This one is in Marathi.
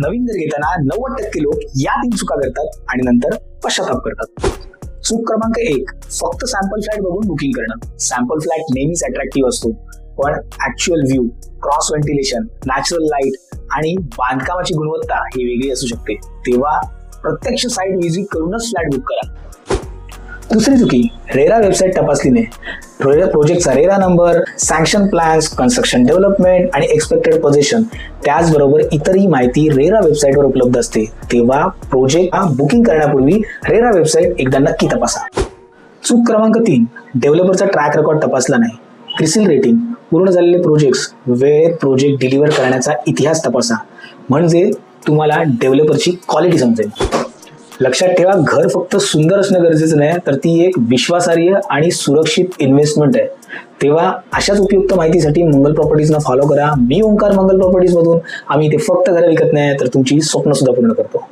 नवीन घर घेताना 90% लोक या 3 चुका करतात आणि नंतर पश्चाताप करतात. चूक क्रमांक 1, फक्त सॅम्पल फ्लॅट बघून बुकिंग करणं. सॅम्पल फ्लॅट नेहमीच अट्रॅक्टिव्ह असतो, पण actual view, cross ventilation, natural light आणि बांधकामाची गुणवत्ता ही वेगळी असू शकते. तेव्हा प्रत्यक्ष साईट व्हिजिट करूनच फ्लॅट बुक करा. दुसरी चुकी, रेरा वेबसाईट तपासली नाही. प्रोजेक्टचा RERA number, sanction plans, construction development आणि एक्सपेक्टेड पोझिशन त्याचबरोबर इतरही माहिती रेरा वेबसाईटवर उपलब्ध असते. तेव्हा प्रोजेक्ट बुकिंग करण्यापूर्वी रेरा वेबसाईट एकदा नक्की तपासा. चूक क्रमांक 3, डेव्हलपरचा ट्रॅक रेकॉर्ड तपासला नाही. क्रिसिल रेटिंग, पूर्ण झालेले प्रोजेक्ट्स, वेळेत प्रोजेक्ट डिलिव्हर करण्याचा इतिहास तपासा, म्हणजे तुम्हाला डेव्हलपरची क्वालिटी समजेल. लक्षात ठेवा, घर फक्त सुंदर असणं गरजेचं नाही, तर ती एक विश्वासार्ह आणि सुरक्षित इन्व्हेस्टमेंट आहे. तेव्हा अशाच उपयुक्त माहितीसाठी मंगल प्रॉपर्टीजना फॉलो करा. मी ओंकार, मंगल प्रॉपर्टीज मधून. आम्ही इथे फक्त घरं विकत नाही, तर तुमची स्वप्न सुद्धा पूर्ण करतो.